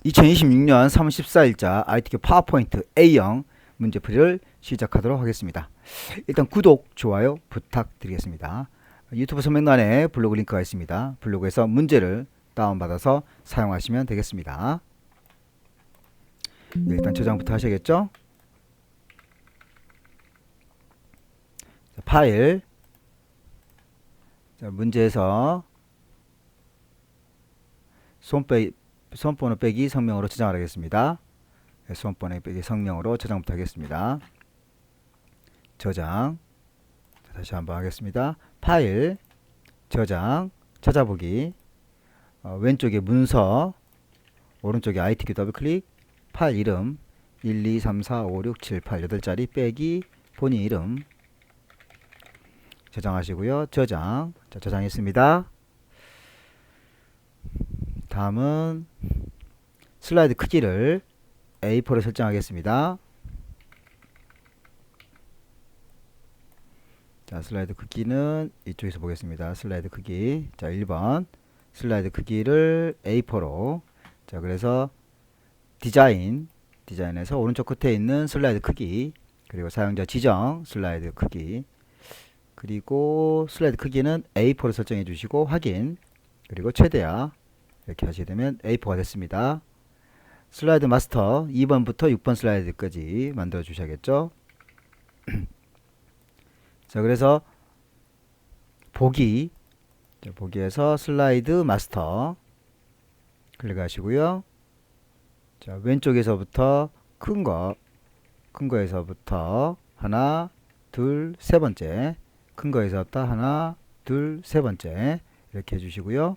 2026년 3월 14일자 ITK 파워포인트 A형 문제풀이를 시작하도록 하겠습니다. 일단 구독, 좋아요 부탁드리겠습니다. 유튜브 설명란에 블로그 링크가 있습니다. 블로그에서 문제를 다운받아서 사용하시면 되겠습니다. 네, 일단 저장부터 하셔야겠죠? 자, 파일, 자, 문제에서 손번호 빼기 성명으로 저장을 하겠습니다. 네, 손번호 빼기 성명으로 저장부터 하겠습니다. 저장. 다시 한번 하겠습니다. 파일, 저장, 찾아보기. 왼쪽에 문서, 오른쪽에 ITK 더블 클릭, 파일 이름 1, 2, 3, 4, 5, 6, 7, 8, 8자리 빼기 본인 이름 저장하시고요. 저장. 자, 저장했습니다. 다음은 슬라이드 크기를 A4로 설정하겠습니다. 자, 슬라이드 크기는 이쪽에서 보겠습니다. 슬라이드 크기. 자, 1번. 슬라이드 크기를 A4로. 자, 그래서 디자인에서 오른쪽 끝에 있는 슬라이드 크기. 그리고 사용자 지정 슬라이드 크기. 그리고 슬라이드 크기는 A4로 설정해 주시고 확인. 그리고 최대화. 이렇게 하시게 되면 A4가 됐습니다. 슬라이드 마스터 2번부터 6번 슬라이드까지 만들어 주셔야겠죠. 자, 그래서 보기, 자, 보기에서 슬라이드 마스터 클릭하시고요. 자, 왼쪽에서부터 큰 거에서부터 하나, 둘, 세 번째, 큰 거에서부터 하나, 둘, 세 번째 이렇게 해주시고요.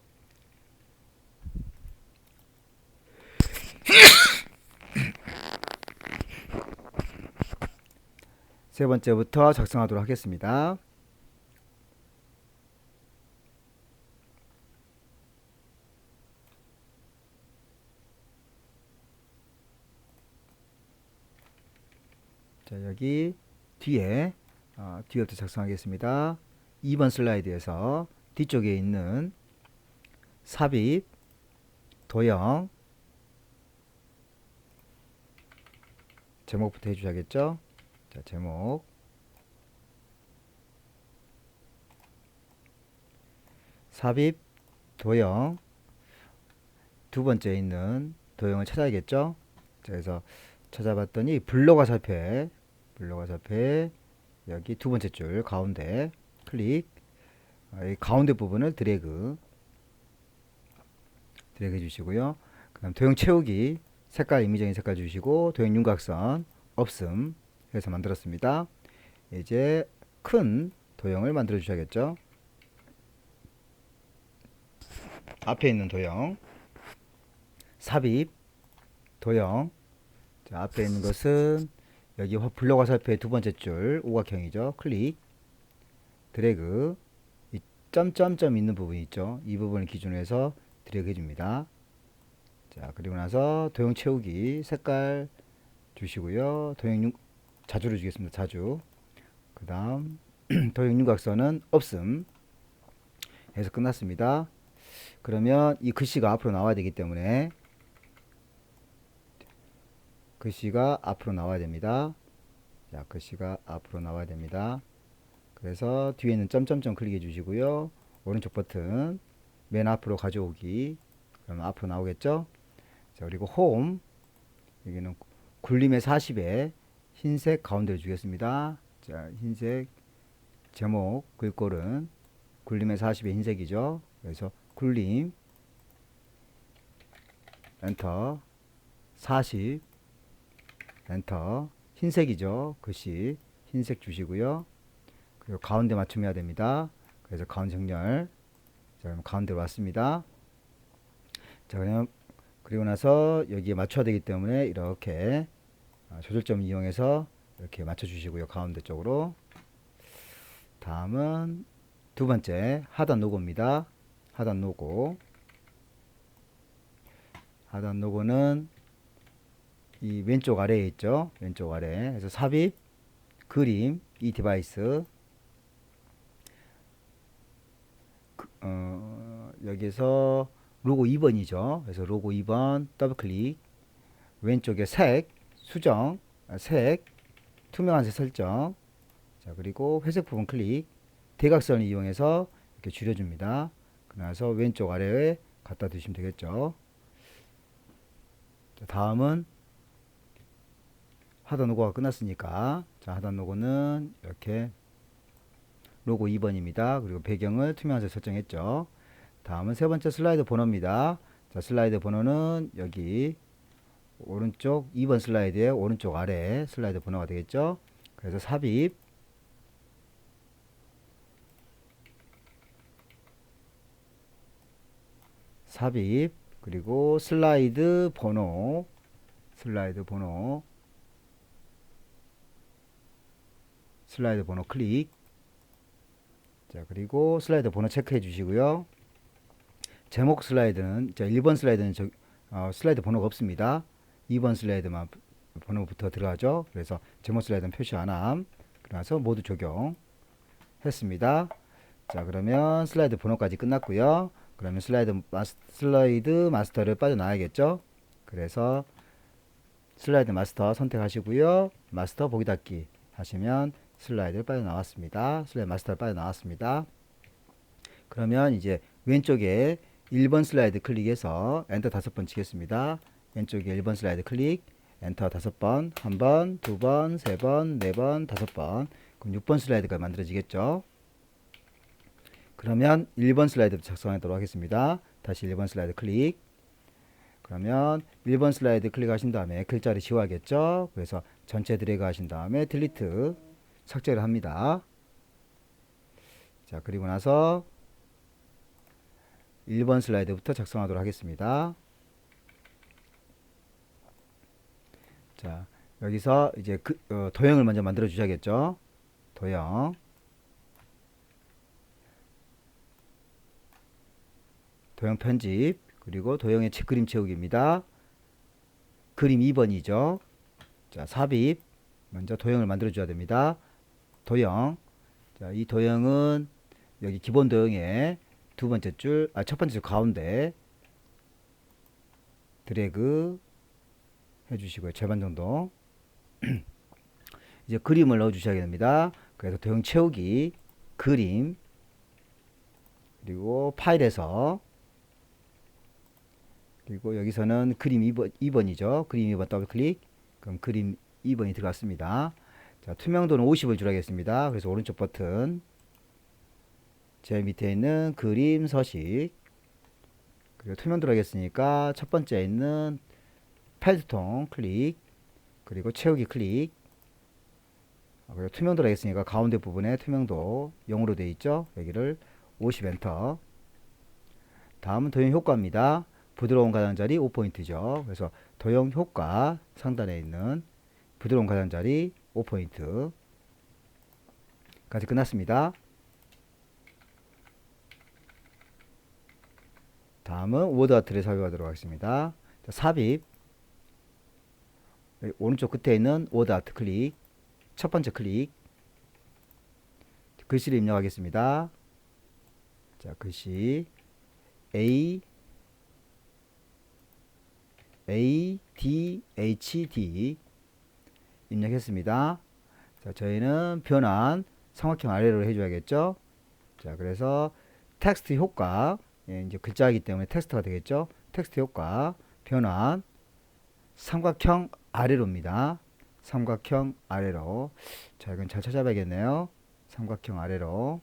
세 번째부터 작성하도록 하겠습니다. 자, 여기 뒤에부터 작성하겠습니다. 2번 슬라이드에서 뒤쪽에 있는 삽입, 도형, 제목부터 해주셔야겠죠. 자, 제목, 삽입, 도형, 두 번째 있는 도형을 찾아야겠죠. 자, 그래서 찾아봤더니 블로거사패 여기 두 번째 줄 가운데 클릭, 이 가운데 부분을 드래그 해 주시고요. 그 다음 도형 채우기 색깔, 임의적인 색깔 주시고 도형 윤곽선 없음 해서 만들었습니다. 이제 큰 도형을 만들어 주셔야겠죠. 앞에 있는 도형 삽입 도형. 자, 앞에 있는 것은 여기 블록 화살표의 두 번째 줄 오각형이죠. 클릭 드래그, 이 점점점 있는 부분 있죠. 이 부분을 기준으로 해서 드래그 해줍니다. 자, 그리고 나서 도형 채우기 색깔 주시고요. 도형 자주를 주겠습니다. 자주. 그 다음 도형 윤곽선은 없음 해서 끝났습니다. 그러면 이 글씨가 앞으로 나와야 되기 때문에 글씨가 앞으로 나와야 됩니다. 자, 글씨가 앞으로 나와야 됩니다. 그래서 뒤에 있는 점점점 클릭해 주시고요. 오른쪽 버튼 맨 앞으로 가져오기. 그러면 앞으로 나오겠죠. 자, 그리고 홈, 여기는 굴림의 40에 흰색 가운데를 주겠습니다. 자, 흰색 제목 글꼴은 굴림의 40의 흰색이죠. 그래서 굴림 엔터 40 엔터, 흰색이죠. 글씨 흰색 주시고요. 그리고 가운데 맞춤해야 됩니다. 그래서 가운데 정렬. 자, 그럼 가운데로 왔습니다. 자, 그리고 나서 여기에 맞춰야 되기 때문에 이렇게 조절점 이용해서 이렇게 맞춰 주시고요. 가운데 쪽으로. 다음은 두 번째 하단 로고입니다. 하단 로고는 이 왼쪽 아래에 있죠. 왼쪽 아래. 그래서 삽입, 그림, 이 디바이스. 여기서 로고 2번이죠. 그래서 로고 2번 더블 클릭. 왼쪽에 색, 수정, 색, 투명한 색 설정. 자, 그리고 회색 부분 클릭. 대각선을 이용해서 이렇게 줄여줍니다. 그래서 왼쪽 아래에 갖다 두시면 되겠죠. 자, 다음은 하단 로고가 끝났으니까, 자, 하단 로고는 이렇게 로고 2번입니다. 그리고 배경을 투명한색 설정했죠. 다음은 세 번째 슬라이드 번호입니다. 자, 슬라이드 번호는 여기 오른쪽 2번 슬라이드의 오른쪽 아래 슬라이드 번호가 되겠죠. 그래서 삽입, 그리고 슬라이드 번호, 슬라이드 번호, 슬라이드 번호 클릭. 자, 그리고 슬라이드 번호 체크해 주시고요. 제목 슬라이드는, 자, 1번 슬라이드는 슬라이드 번호가 없습니다. 2번 슬라이드만 번호부터 들어가죠. 그래서 제목 슬라이드는 표시 안 함. 그래서 모두 적용 했습니다. 자, 그러면 슬라이드 번호까지 끝났고요. 그러면 슬라이드 마스터를 빠져나와야겠죠. 그래서 슬라이드 마스터 선택하시고요. 마스터 보기 닫기 하시면 슬라이드 빠져나왔습니다. 슬라이드 마스터 빠져나왔습니다. 그러면 이제 왼쪽에 1번 슬라이드 클릭해서 엔터 5번 치겠습니다. 왼쪽에 1번 슬라이드 클릭, 엔터 5번, 1번, 2번, 3번, 4번, 5번. 그럼 6번 슬라이드가 만들어지겠죠. 그러면 1번 슬라이드 작성하도록 하겠습니다. 다시 1번 슬라이드 클릭. 그러면 1번 슬라이드 클릭하신 다음에 글자를 지워야겠죠. 그래서 전체 드래그 하신 다음에 딜리트, 삭제를 합니다. 자, 그리고 나서 1번 슬라이드부터 작성하도록 하겠습니다. 자, 여기서 이제 도형을 먼저 만들어 주셔야겠죠. 도형 편집, 그리고 도형의 그림 채우기입니다. 그림 2번이죠. 자, 삽입, 먼저 도형을 만들어 줘야 됩니다. 도형. 자, 이 도형은 여기 기본 도형의 첫 번째 줄 가운데 드래그 해주시고요. 절반 정도. 이제 그림을 넣어 주셔야 됩니다. 그래서 도형 채우기, 그림, 그리고 파일에서, 그리고 여기서는 그림 2번이죠. 그림 2번 더블 클릭. 그럼 그림 2번이 들어갔습니다. 자, 투명도는 50을 주라겠습니다. 그래서 오른쪽 버튼, 제일 밑에 있는 그림 서식, 그리고 투명도로 하겠으니까 첫 번째에 있는 팔드통 클릭, 그리고 채우기 클릭. 그리고 투명도로 하겠으니까 가운데 부분에 투명도 0으로 되어 있죠. 여기를 50 엔터. 다음은 도형 효과입니다. 부드러운 가장자리 5포인트죠. 그래서 도형 효과 상단에 있는 부드러운 가장자리 5포인트 까지 끝났습니다. 다음은 워드 아트를 사용하도록 하겠습니다. 자, 삽입, 오른쪽 끝에 있는 워드 아트 클릭, 첫 번째 클릭, 글씨를 입력하겠습니다. 자, 글씨 ADHD 입력했습니다. 자, 저희는 변환 삼각형 아래로 해줘야겠죠. 자, 그래서 텍스트 효과, 이제 글자이기 때문에 텍스트가 되겠죠. 텍스트 효과 변환 삼각형 아래로입니다. 삼각형 아래로. 자, 이건 잘 찾아봐야겠네요. 삼각형 아래로.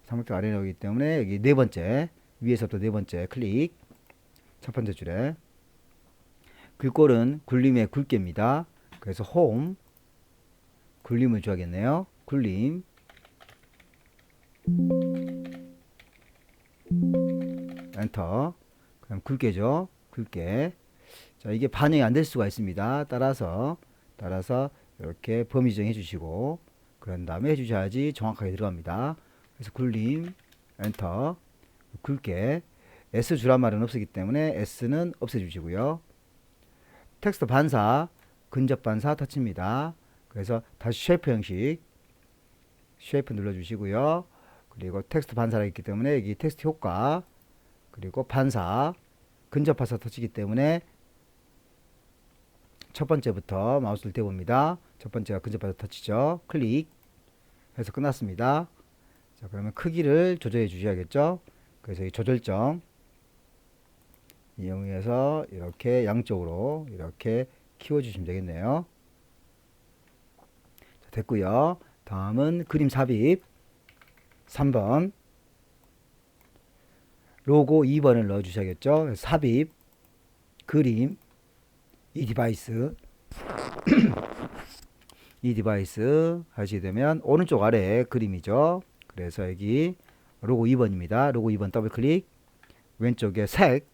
삼각형 아래로이기 때문에 여기 네 번째, 위에서부터 네 번째 클릭, 첫 번째 줄에 글꼴은 굴림의 굵게입니다. 그래서 홈 굴림을 줘야겠네요. 굴림, 엔터. 그럼 굵게죠. 굵게. 자, 이게 반영이 안 될 수가 있습니다. 따라서 이렇게 범위 정해 주시고 그런 다음에 해주셔야지 정확하게 들어갑니다. 그래서 굴림, 엔터. 굵게. S 주란 말은 없었기 때문에 S는 없애주시고요. 텍스트 반사, 근접 반사 터치입니다. 그래서 다시 쉐이프 형식, 쉐이프 눌러주시고요. 그리고 텍스트 반사가 있기 때문에 여기 텍스트 효과, 그리고 반사, 근접해서 터치기 때문에 첫 번째부터 마우스를 대봅니다. 첫 번째가 근접해서 터치죠. 클릭 해서 끝났습니다. 자, 그러면 크기를 조절해 주셔야겠죠. 그래서 이 조절점 이용해서 이렇게 양쪽으로 이렇게 키워 주시면 되겠네요. 자, 됐고요. 다음은 그림 삽입 3번, 로고 2번을 넣어 주셔야겠죠. 삽입, 그림, 이 디바이스 이 디바이스 하시게 되면 오른쪽 아래 그림이죠. 그래서 여기 로고 2번입니다. 로고 2번 더블 클릭, 왼쪽에 색,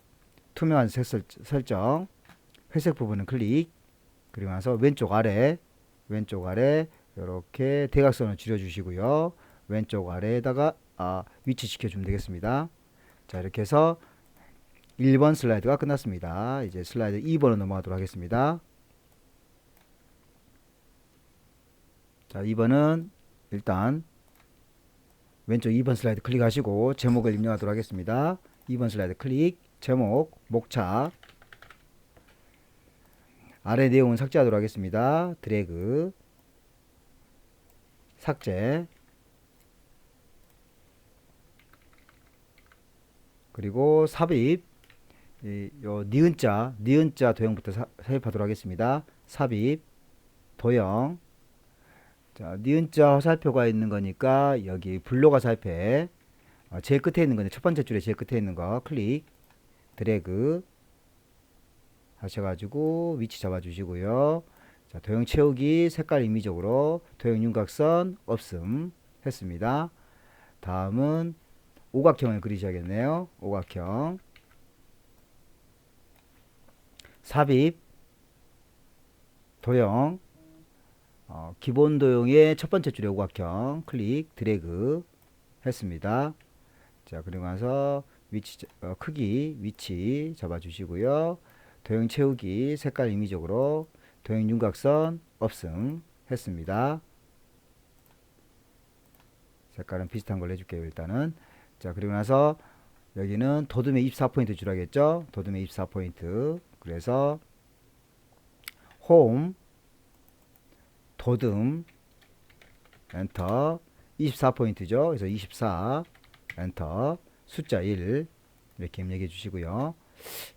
투명한 색 설정, 회색 부분은 클릭, 그리고 나서 왼쪽 아래 이렇게 대각선을 줄여 주시고요. 왼쪽 아래에다가 위치시켜 주면 되겠습니다. 자, 이렇게 해서 1번 슬라이드가 끝났습니다. 이제 슬라이드 2번으로 넘어가도록 하겠습니다. 자, 2번은 일단 왼쪽 2번 슬라이드 클릭하시고 제목을 입력하도록 하겠습니다. 2번 슬라이드 클릭, 제목, 목차, 아래 내용은 삭제하도록 하겠습니다. 드래그, 삭제, 그리고 삽입, 요 니은자 도형부터 삽입하도록 하겠습니다. 삽입, 도형. 자, 니은자 화살표가 있는 거니까 여기 블록 화살표에 제일 끝에 있는 건데 첫 번째 줄에 제일 끝에 있는 거 클릭, 드래그 하셔가지고 위치 잡아주시고요. 자, 도형 채우기 색깔 임의적으로 도형 윤곽선 없음 했습니다. 다음은 오각형을 그리셔야겠네요. 오각형, 삽입, 도형, 기본 도형의 첫 번째 줄에 오각형 클릭, 드래그 했습니다. 자, 그리고 나서 위치, 크기, 위치 잡아주시고요. 도형 채우기 색깔 임의적으로 도형 윤곽선 없음 했습니다. 색깔은 비슷한 걸로 해줄게요. 일단은. 자, 그리고 나서 여기는 도둠에 24포인트 주라겠죠. 도둠에 24포인트. 그래서 홈, 도둠, 엔터, 24포인트죠. 그래서 24, 엔터, 숫자 1 이렇게 입력해 주시고요.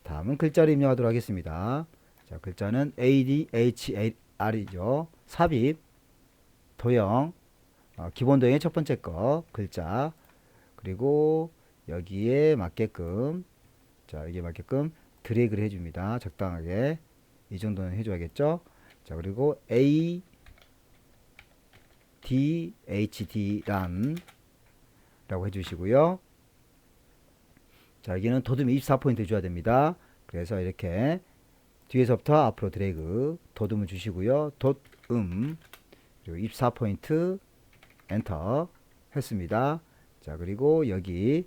다음은 글자를 입력하도록 하겠습니다. 자, 글자는 ADHR이죠. 삽입, 도형, 기본 도형의 첫 번째 거 글자, 그리고 여기에 맞게끔, 자, 여기에 맞게끔 드래그를 해줍니다. 적당하게 이 정도는 해줘야겠죠. 자, 그리고 ADHD란 라고 해주시고요. 자, 여기는 도둠 24포인트 줘야 됩니다. 그래서 이렇게 뒤에서부터 앞으로 드래그, 도둠을 주시고요. 도둠, 그리고 24포인트, 엔터 했습니다. 자, 그리고 여기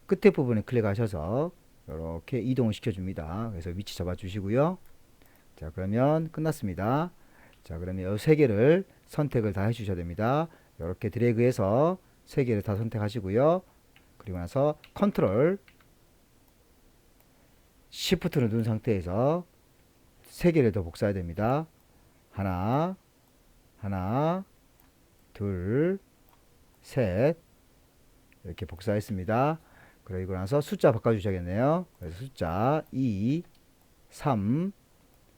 끝에 부분에 클릭하셔서 이렇게 이동을 시켜줍니다. 그래서 위치 잡아주시고요. 자, 그러면 끝났습니다. 자, 그러면 이 세 개를 선택을 다 해주셔야 됩니다. 이렇게 드래그해서 세 개를 다 선택하시고요. 그리고 나서 컨트롤 시프트를 누른 상태에서 세 개를 더 복사해야 됩니다. 하나, 둘, 셋 이렇게 복사했습니다. 그리고 나서 숫자 바꿔주셔야겠네요. 그래서 숫자 2, 3,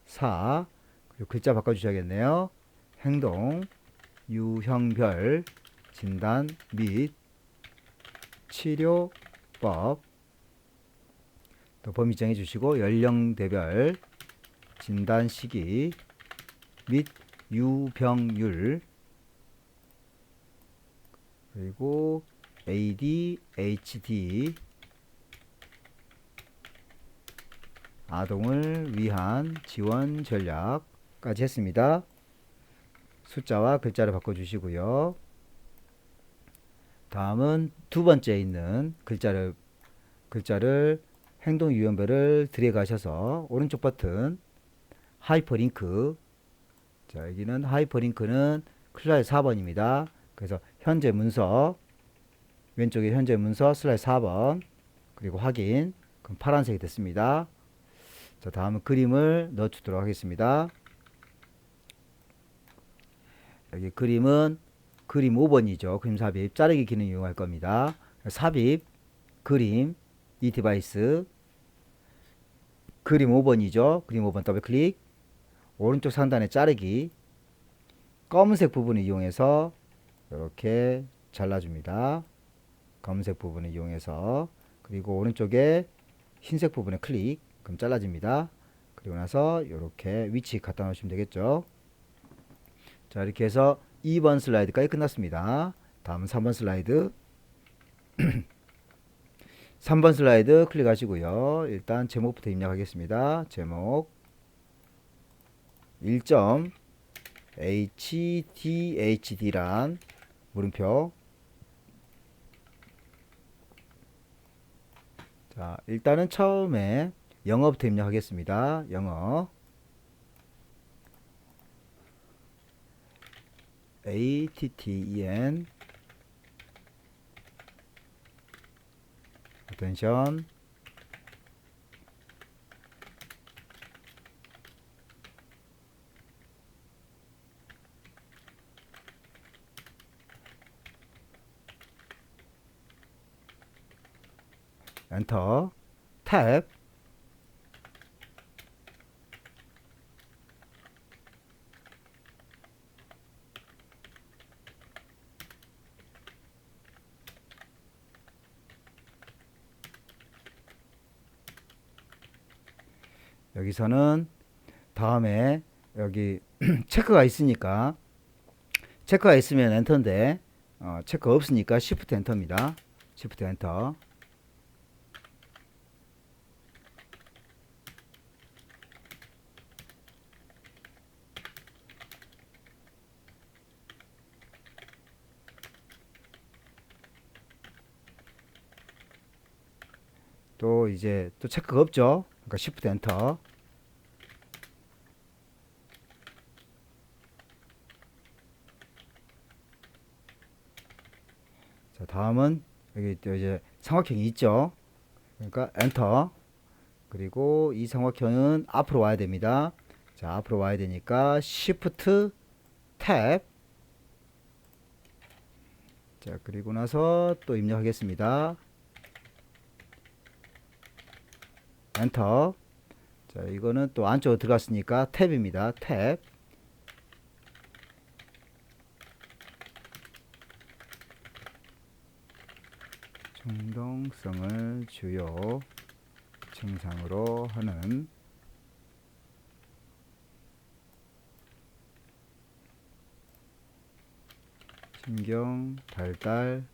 4 그리고 글자 바꿔주셔야겠네요. 행동, 유형별, 진단 및 치료법, 또 범위 정해 주시고 연령대별, 진단 시기 및 유병률, 그리고 ADHD 아동을 위한 지원 전략까지 했습니다. 숫자와 글자를 바꿔주시고요. 다음은 두 번째에 있는 글자를 행동 유형별을 드래그 하셔서 오른쪽 버튼 하이퍼링크, 자, 여기는 하이퍼링크는 클라스 4번입니다. 그래서 현재 문서 왼쪽에 현재 문서 슬라이드 4번 그리고 확인. 그럼 파란색이 됐습니다. 자, 다음은 그림을 넣어 주도록 하겠습니다. 여기 그림은 그림 5번이죠. 그림 삽입 자르기 기능 이용할 겁니다. 삽입 그림 이 디바이스 그림 5번이죠. 그림 5번 더블 클릭 오른쪽 상단에 자르기 검은색 부분을 이용해서 이렇게 잘라줍니다. 검은색 부분을 이용해서 그리고 오른쪽에 흰색 부분에 클릭 그럼 잘라집니다. 그리고 나서 이렇게 위치 갖다 놓으시면 되겠죠. 자, 이렇게 해서 2번 슬라이드까지 끝났습니다. 다음은 3번 슬라이드 3번 슬라이드 클릭하시고요. 일단 제목부터 입력하겠습니다. 제목 1점 HDHD란 물음표. 자, 일단은 처음에 영어부터 입력하겠습니다. 영어 ATTEN attention 엔터 탭 여기서는 다음에 여기 체크가 있으니까 체크가 있으면 엔터인데 체크 없으니까 시프트 엔터입니다. 시프트 엔터. 또 이제 또 체크가 없죠. 그러니까 시프트 엔터. 자, 다음은 여기 또 이제 삼각형이 있죠. 그러니까 엔터. 그리고 이 삼각형은 앞으로 와야 됩니다. 자, 앞으로 와야 되니까 시프트 탭. 자, 그리고 나서 또 입력하겠습니다. 엔터. 자, 이거는 또 안쪽으로 들어갔으니까 탭입니다. 탭. 충동성을 주요 증상으로 하는 신경 발달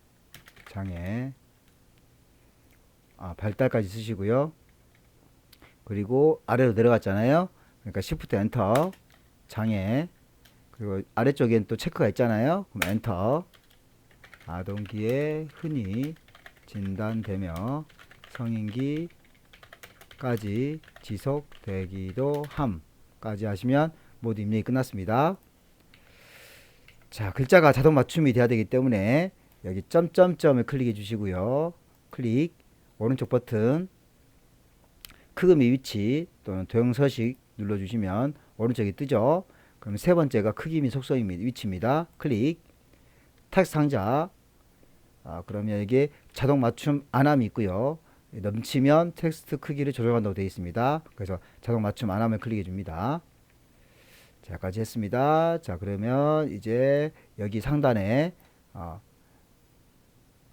장애. 발달까지 쓰시고요. 그리고 아래로 내려갔잖아요. 그러니까 시프트 엔터 장애. 그리고 아래쪽엔 또 체크가 있잖아요. 그럼 엔터. 아동기에 흔히 진단되며 성인기까지 지속되기도 함까지 하시면 모두 입력이 끝났습니다. 자, 글자가 자동 맞춤이 돼야 되기 때문에 여기 점점점을 클릭해 주시고요. 클릭 오른쪽 버튼 크기 및 위치 또는 도형 서식 눌러주시면 오른쪽에 뜨죠. 그럼 세 번째가 크기 및 속성 및 위치입니다. 클릭 텍스트 상자. 그러면 이게 자동 맞춤 안함이 있고요. 넘치면 텍스트 크기를 조절한다고 되어 있습니다. 그래서 자동 맞춤 안함을 클릭해 줍니다. 자, 여기까지 했습니다. 자, 그러면 이제 여기 상단에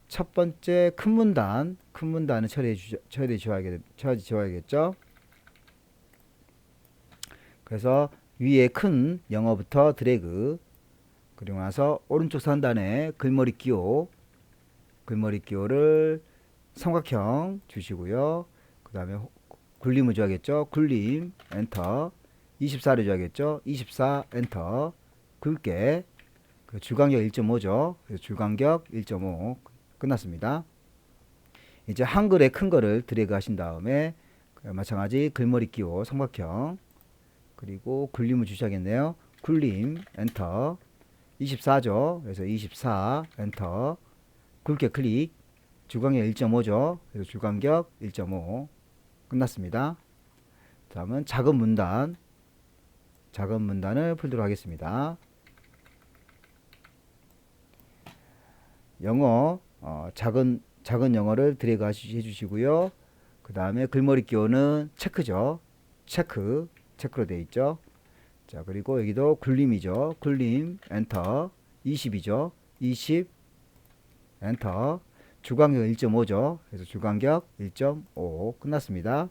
첫 번째 큰 문단을 처리해 줘야겠죠. 그래서 위에 큰 영어부터 드래그 그리고 나서 오른쪽 상단에 글머리 기호를 삼각형 주시고요. 그 다음에 굴림을 줘야겠죠. 굴림 엔터. 24를 줘야겠죠. 24 엔터. 굵게 그 줄간격 1.5죠. 그래서 줄간격 1.5 끝났습니다. 이제 한글의 큰 거를 드래그 하신 다음에 마찬가지 글머리 기호 삼각형 그리고 굴림을 주셔야겠네요. 굴림 엔터. 24죠. 그래서 24 엔터. 굵게 클릭 주간격 1.5죠. 그래서 주간격 1.5 끝났습니다. 다음은 작은 문단. 작은 문단을 풀도록 하겠습니다. 영어 작은 영어를 드래그 해주시고요. 그 다음에 글머리 기호는 체크죠. 체크로 되어 있죠. 자, 그리고 여기도 굴림이죠. 굴림 엔터. 20이죠. 20 엔터. 주간격 1.5죠. 그래서 주간격 1.5 끝났습니다.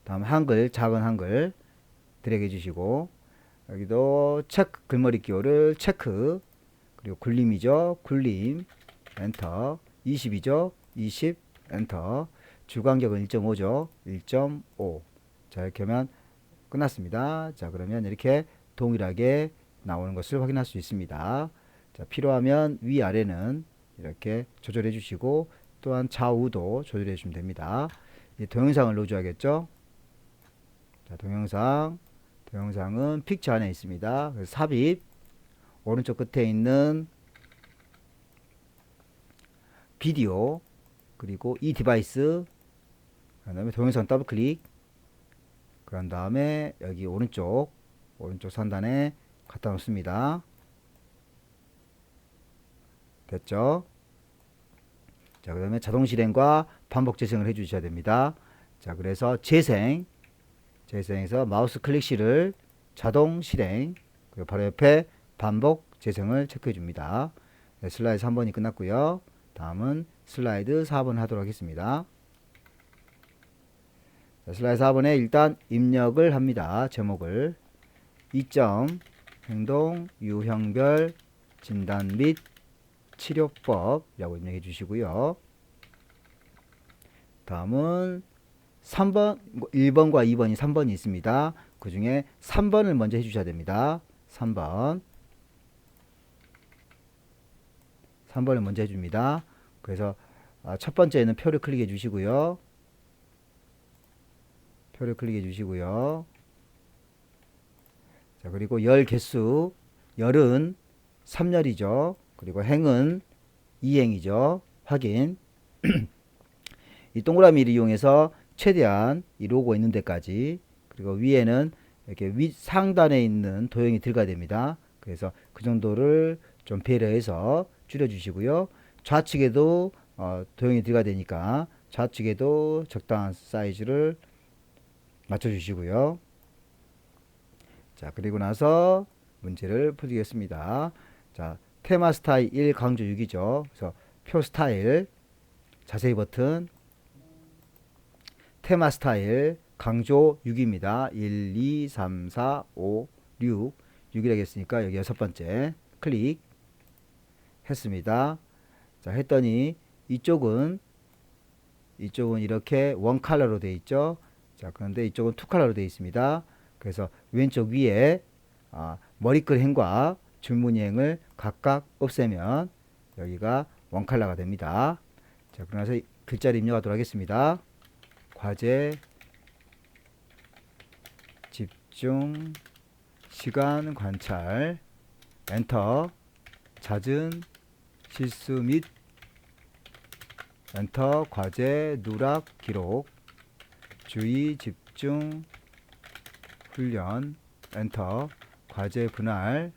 다음 한글, 작은 한글 드래그 해주시고, 여기도 체크, 글머리 기호를 체크, 그리고 굴림이죠. 굴림 엔터. 20이죠. 20 엔터. 주간격은 1.5죠. 1.5. 자, 이렇게 하면 끝났습니다. 자, 그러면 이렇게 동일하게 나오는 것을 확인할 수 있습니다. 자, 필요하면 위아래는 이렇게 조절해 주시고, 또한 좌우도 조절해 주시면 됩니다. 이제 동영상을 넣어줘야겠죠. 자, 동영상은 픽처 안에 있습니다. 그래서 삽입, 오른쪽 끝에 있는 비디오, 그리고 이 디바이스, 그 다음에 동영상 더블 클릭, 그런 다음에 여기 오른쪽 상단에 갖다 놓습니다. 됐죠? 자, 그 다음에 자동 실행과 반복 재생을 해 주셔야 됩니다. 자, 그래서 재생에서 마우스 클릭실을 자동 실행, 그리고 바로 옆에 반복 재생을 체크해 줍니다. 네, 슬라이드 3번이 끝났고요. 다음은 슬라이드 4번 하도록 하겠습니다. 자, 슬라이드 4번에 일단 입력을 합니다. 제목을 2점 행동 유형별 진단 및 치료법이라고 입력해 주시고요. 다음은 3번, 1번과 2번이 3번이 있습니다. 그 중에 3번을 먼저 해주셔야 됩니다. 3번을 먼저 해줍니다. 그래서 첫 번째는 표를 클릭해 주시고요. 자, 그리고 열 개수, 열은 3열이죠. 그리고 행은 2행이죠. 확인. 이 동그라미를 이용해서 최대한 이 로고 있는 데까지, 그리고 위에는 이렇게 윗 상단에 있는 도형이 들어가야 됩니다. 그래서 그 정도를 좀 배려해서 줄여 주시고요. 좌측에도 도형이 들어가야 되니까 좌측에도 적당한 사이즈를 맞춰 주시고요. 자, 그리고 나서 문제를 풀겠습니다. 자, 테마 스타일 1 강조 6이죠. 그래서 표 스타일 자세히 버튼 테마 스타일 강조 6입니다. 1, 2, 3, 4, 5, 6 6이라고 했으니까 여기 6번째 클릭 했습니다. 자, 했더니 이쪽은 이렇게 원 컬러로 되어 있죠. 자, 그런데 이쪽은 투 컬러로 되어 있습니다. 그래서 왼쪽 위에 머리글 행과 줄무늬 행을 각각 없애면 여기가 원 컬러가 됩니다. 자, 그러면서 글자를 입력하도록 하겠습니다. 과제, 집중, 시간 관찰, 엔터, 잦은 실수 및 엔터, 과제, 누락, 기록, 주의, 집중, 훈련, 엔터, 과제 분할,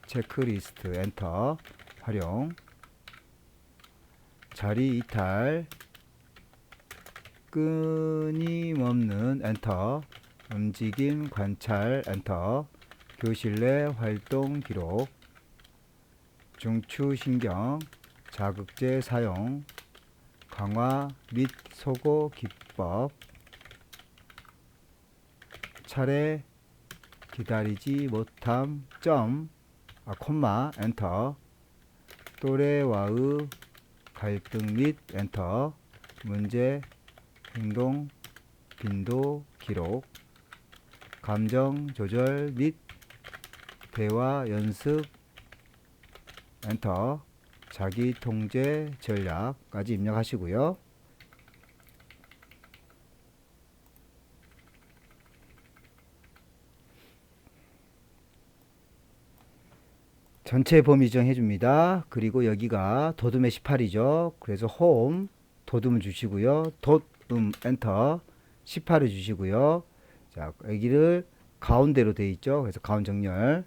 체크리스트, 엔터, 활용, 자리 이탈, 끊임없는 엔터, 움직임 관찰 엔터, 교실 내 활동 기록, 중추신경 자극제 사용, 강화 및 소거 기법, 차례 기다리지 못함 점 콤마 엔터, 또래와의 갈등 및 엔터, 문제 행동 빈도 기록, 감정 조절 및 대화 연습 엔터, 자기 통제 전략까지 입력하시고요. 전체 범위 지정해 줍니다. 그리고 여기가 도둠의 18이죠. 그래서 홈 도둠을 주시고요. 엔터 18을 주시고요. 자, 여기를 가운데로 되어 있죠. 그래서 가운 정렬.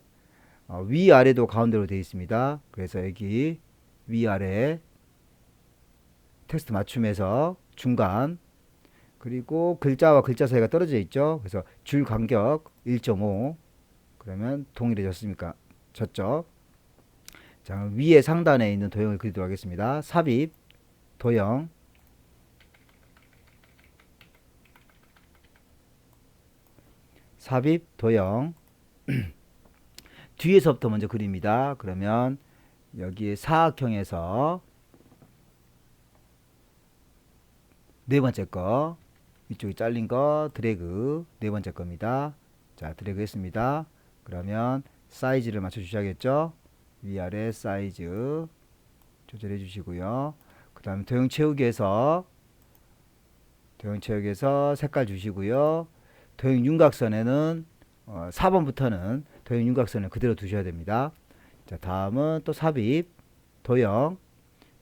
위아래도 가운데로 되어 있습니다. 그래서 여기 위아래 텍스트 맞춤에서 중간, 그리고 글자와 글자 사이가 떨어져 있죠. 그래서 줄 간격 1.5, 그러면 동일해졌습니까? 졌죠. 자, 위에 상단에 있는 도형을 그리도록 하겠습니다. 삽입 도형, 삽입 도형. 뒤에서부터 먼저 그립니다. 그러면 여기에 사각형에서 네 번째 거, 이쪽에 잘린 거 드래그, 네 번째 겁니다. 자, 드래그 했습니다. 그러면 사이즈를 맞춰 주셔야겠죠. 위아래 사이즈 조절해 주시고요. 그 다음에 도형 채우기에서 색깔 주시고요. 도형 윤곽선에는 4번부터는 도형 윤곽선을 그대로 두셔야 됩니다. 자, 다음은 또 삽입 도형.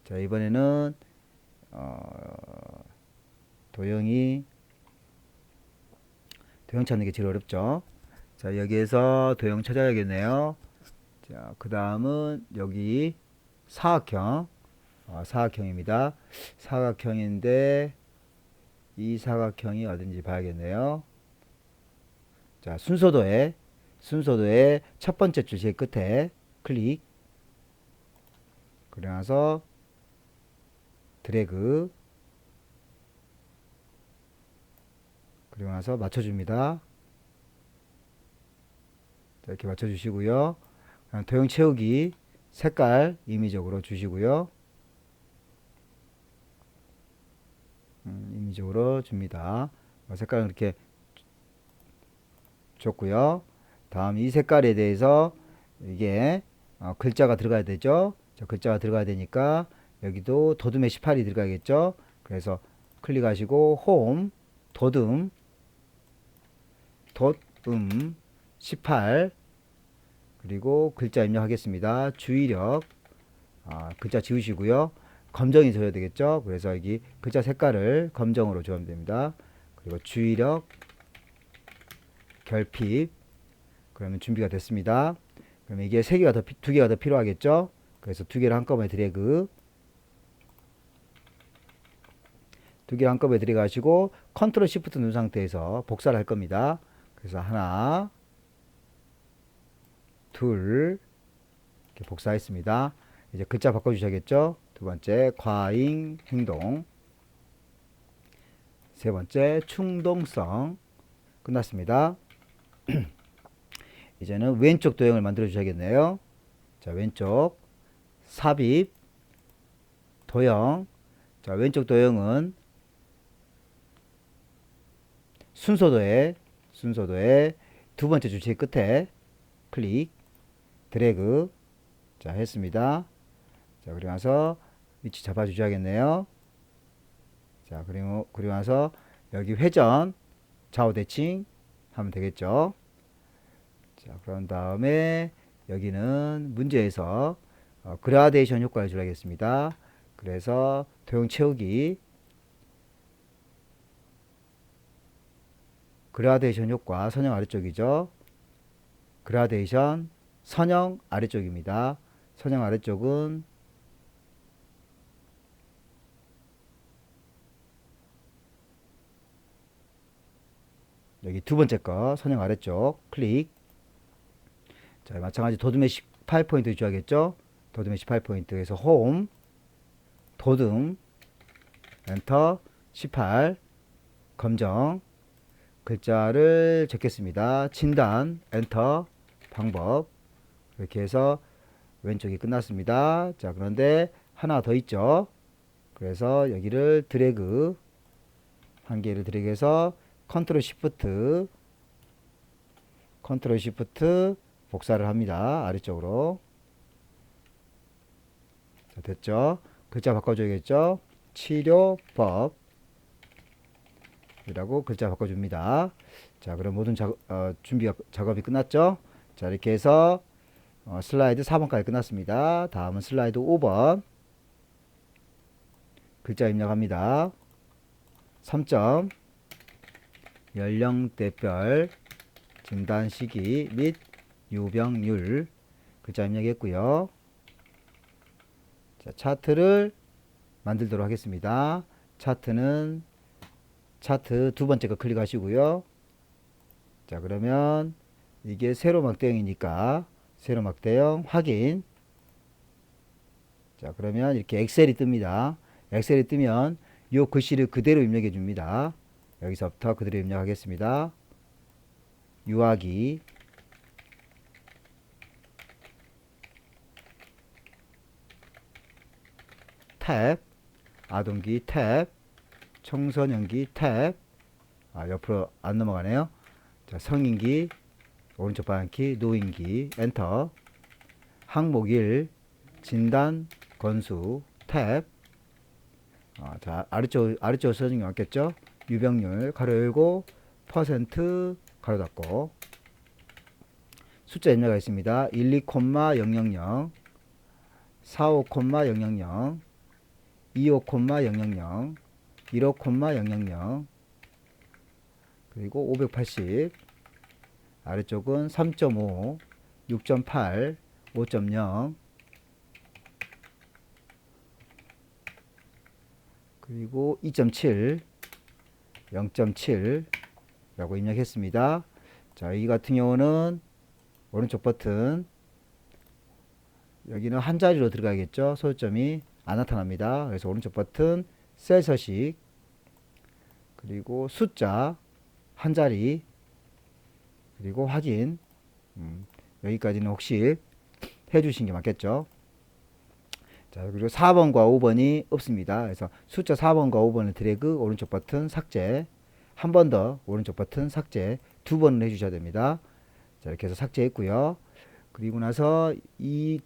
자, 이번에는 도형 찾는 게 제일 어렵죠. 자, 여기에서 도형 찾아야겠네요. 자, 그 다음은 여기 사각형, 사각형입니다. 사각형인데 이 사각형이 어딘지 봐야겠네요. 자, 순서도에 첫 번째 줄 제일 끝에 클릭, 그리고 나서 드래그, 그리고 나서 맞춰줍니다. 자, 이렇게 맞춰주시고요. 도형 채우기 색깔 임의적으로 주시고요. 임의적으로 줍니다. 색깔은 이렇게 줬고요. 다음 이 색깔에 대해서 이게 글자가 들어가야 되죠. 자, 글자가 들어가야 되니까 여기도 도둠의 18이 들어가겠죠. 그래서 클릭하시고 홈 도둠 18, 그리고 글자 입력하겠습니다. 주의력, 글자 지우시고요. 검정이 져야 되겠죠. 그래서 여기 글자 색깔을 검정으로 줘면 됩니다. 그리고 주의력, 결핍. 그러면 준비가 됐습니다. 그러면 이게 두 개가 더 필요하겠죠. 그래서 두 개를 한꺼번에 드래그, 두 개를 한꺼번에 들어가시고 컨트롤 시프트 누른 상태에서 복사를 할 겁니다. 그래서 하나, 둘, 이렇게 복사했습니다. 이제 글자 바꿔주셔야겠죠. 두 번째, 과잉 행동. 세 번째, 충동성. 끝났습니다. 이제는 왼쪽 도형을 만들어 주셔야겠네요. 자, 왼쪽 삽입 도형. 자, 왼쪽 도형은 순서도에 두 번째 줄 제일 끝에 클릭, 드래그. 자, 했습니다. 자, 그리고 나서 위치 잡아 주셔야겠네요. 자, 그리고 나서 여기 회전 좌우 대칭 하면 되겠죠. 자, 그런 다음에 여기는 문제에서 그라데이션 효과를 주겠습니다. 그래서 도형 채우기, 그라데이션 효과 선형 아래쪽이죠. 그라데이션 선형 아래쪽입니다. 선형 아래쪽은 여기 두 번째 거 선형 아래쪽 클릭. 자, 마찬가지 도둠의 18포인트 줘야겠죠. 도둠의 18포인트에서 홈 도둠 엔터 18 검정, 글자를 적겠습니다. 진단 엔터 방법. 이렇게 해서 왼쪽이 끝났습니다. 자, 그런데 하나 더 있죠. 그래서 여기를 드래그, 한 개를 드래그해서 컨트롤 시프트 복사를 합니다. 아래쪽으로. 자, 됐죠. 글자 바꿔줘야겠죠. 치료법 이라고 글자 바꿔줍니다. 자, 그럼 모든 작업이 끝났죠. 자, 이렇게 해서 슬라이드 4번까지 끝났습니다. 다음은 슬라이드 5번. 글자 입력합니다. 3점, 연령대별, 진단 시기 및 유병률. 글자 입력했고요. 자, 차트를 만들도록 하겠습니다. 차트는 차트 두 번째 거 클릭하시고요. 자, 그러면 이게 세로 막대형이니까 세로 막대형 확인. 자, 그러면 이렇게 엑셀이 뜹니다. 엑셀이 뜨면 이 글씨를 그대로 입력해 줍니다. 여기서부터 그대로 입력하겠습니다. 유아기, 탭, 아동기 탭, 청소년기 탭. 옆으로 안 넘어가네요. 자, 성인기, 오른쪽 방향키, 노인기, 엔터. 항목 1, 진단, 건수, 탭. 자, 아래쪽 써진 게 맞겠죠? 유병률, 가로 열고, 퍼센트, 가로 닫고. 숫자 입력하겠습니다. 12,000, 45,000, 25,000, 15,000, 그리고 580. 아래쪽은 3.5, 6.8, 5.0, 그리고 2.7, 0.7 라고 입력했습니다. 자, 이 같은 경우는 오른쪽 버튼, 여기는 한 자리로 들어가겠죠. 소요점이 안 나타납니다. 그래서 오른쪽 버튼 셀 서식, 그리고 숫자 한 자리, 그리고 확인. 여기까지는 혹시 해주신 게 맞겠죠. 자, 그리고 4번과 5번이 없습니다. 그래서 숫자 4번과 5번을 드래그, 오른쪽 버튼 삭제, 한 번 더 오른쪽 버튼 삭제, 두 번을 해주셔야 됩니다. 자, 이렇게 해서 삭제했고요. 그리고 나서 이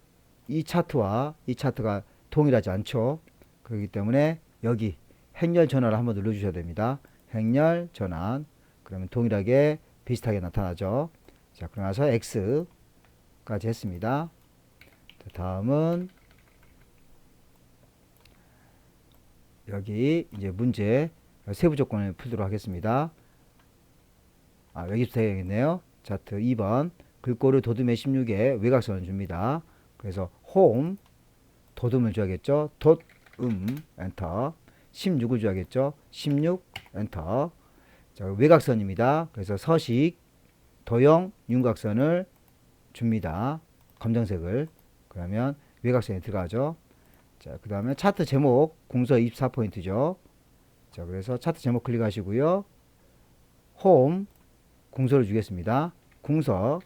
차트와 이 차트가 동일하지 않죠. 그렇기 때문에 여기 행렬 전환을 한번 눌러주셔야 됩니다. 행렬 전환. 그러면 동일하게 비슷하게 나타나죠. 자, 그러고 나서 X까지 했습니다. 자, 다음은 여기 이제 문제 세부 조건을 풀도록 하겠습니다. 여기부터 해야겠네요. 차트 2번. 글꼴을 도둠의 16에 외곽선을 줍니다. 그래서 홈, 도둠을 줘야겠죠. 엔터. 16을 줘야겠죠. 16, 엔터. 자, 외곽선입니다. 그래서 서식, 도형, 윤곽선을 줍니다. 검정색을. 그러면 외곽선에 들어가죠. 자, 그 다음에 차트 제목, 궁서 24포인트죠. 자, 그래서 차트 제목 클릭하시고요. 홈, 궁서를 주겠습니다. 궁서,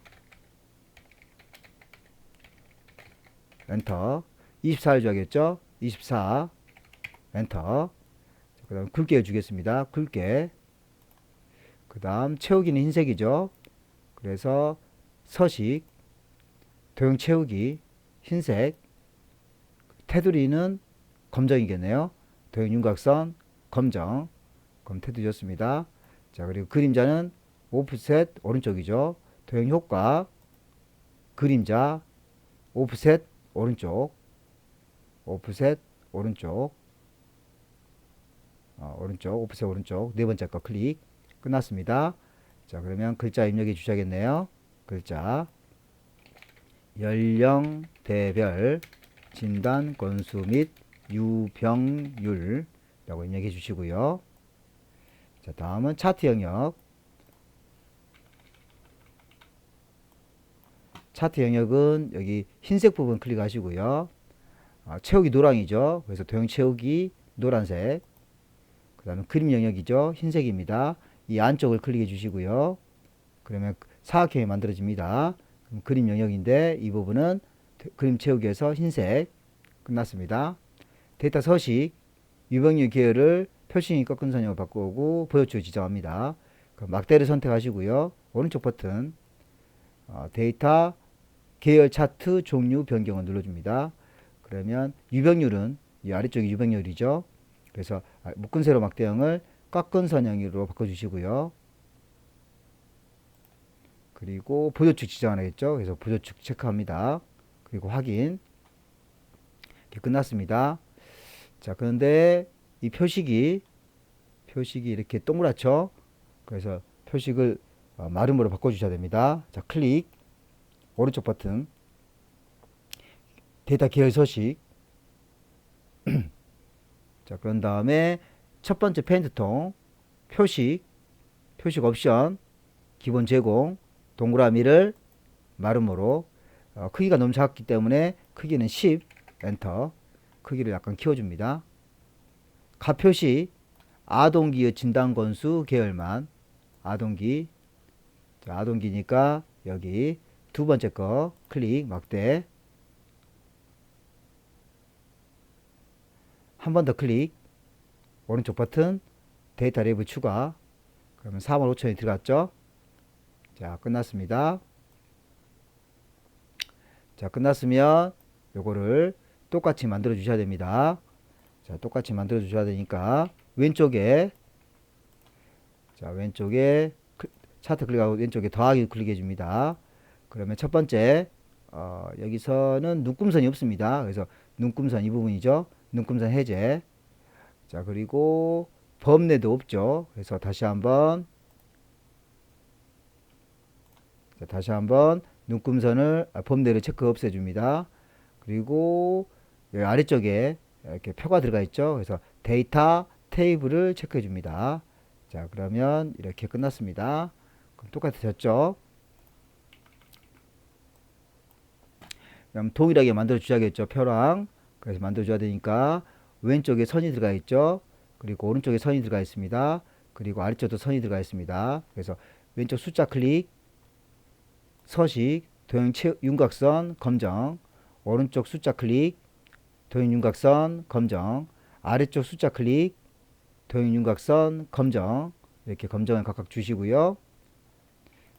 엔터. 24를 줘야겠죠. 24, 엔터. 그 다음 굵게 주겠습니다. 굵게. 그 다음 채우기는 흰색이죠. 그래서 서식, 도형 채우기, 흰색. 테두리는 검정이겠네요. 도형 윤곽선, 검정. 그럼 테두리 줬습니다. 자, 그리고 그림자는 오프셋 오른쪽이죠. 도형 효과, 그림자, 오프셋 오른쪽, 오프셋 오른쪽, 오프셋 오른쪽. 네 번째 거 클릭. 끝났습니다. 자, 그러면 글자 입력해 주셔야겠네요. 글자, 연령대별, 진단 건수 및 유병률 라고 입력해 주시고요. 자, 다음은 차트 영역. 차트 영역은 여기 흰색 부분 클릭하시고요. 채우기 노랑이죠. 그래서 도형 채우기 노란색. 그 다음에 그림 영역이죠. 흰색입니다. 이 안쪽을 클릭해 주시고요. 그러면 사각형이 만들어집니다. 그럼 그림 영역인데 이 부분은 그림 채우기에서 흰색. 끝났습니다. 데이터 서식, 유병률 계열을 표시인 꺾은 선형으로 바꾸고 보여줄 지정합니다. 그럼 막대를 선택하시고요. 오른쪽 버튼 데이터 계열 차트 종류 변경을 눌러줍니다. 그러면 유병률은 이 아래쪽이 유병률이죠. 그래서 묶은 세로 막대형을 꺾은 선형으로 바꿔주시고요. 그리고 보조축 지정하겠죠. 그래서 보조축 체크합니다. 그리고 확인. 이렇게 끝났습니다. 자, 그런데 이 표식이 이렇게 동그랗죠. 그래서 표식을 마름으로 바꿔주셔야 됩니다. 자, 클릭, 오른쪽 버튼, 데이터 계열 서식. 자, 그런 다음에 첫 번째 페인트통, 표식 옵션, 기본 제공, 동그라미를 마름으로, 크기가 너무 작기 때문에 크기는 10, 엔터, 크기를 약간 키워줍니다. 가표시, 아동기의 진단 건수 계열만, 아동기, 자, 아동기니까 여기 두 번째 거 클릭, 막대, 한 번 더 클릭, 오른쪽 버튼, 데이터 레이블 추가, 그러면 45,000이 들어갔죠. 자, 끝났습니다. 자, 끝났으면 요거를 똑같이 만들어 주셔야 됩니다. 자, 똑같이 만들어 주셔야 되니까 왼쪽에, 자, 왼쪽에 차트 클릭하고 왼쪽에 더하기 클릭해 줍니다. 그러면 첫 번째, 여기서는 눈금선이 없습니다. 그래서 눈금선 이 부분이죠. 눈금선 해제. 자, 그리고 범례도 없죠. 그래서 다시 한번, 자, 다시 한번 눈금선을, 범례를 체크 없애줍니다. 그리고 여기 아래쪽에 이렇게 표가 들어가 있죠. 그래서 데이터 테이블을 체크해 줍니다. 자, 그러면 이렇게 끝났습니다. 그럼 똑같아졌죠. 그럼 동일하게 만들어 주셔야겠죠. 표랑. 그래서 만들어 줘야 되니까 왼쪽에 선이 들어가 있죠. 그리고 오른쪽에 선이 들어가 있습니다. 그리고 아래쪽도 선이 들어가 있습니다. 그래서 왼쪽 숫자 클릭, 서식, 도형 윤곽선 검정, 오른쪽 숫자 클릭, 도형 윤곽선 검정, 아래쪽 숫자 클릭, 도형 윤곽선 검정, 이렇게 검정을 각각 주시고요.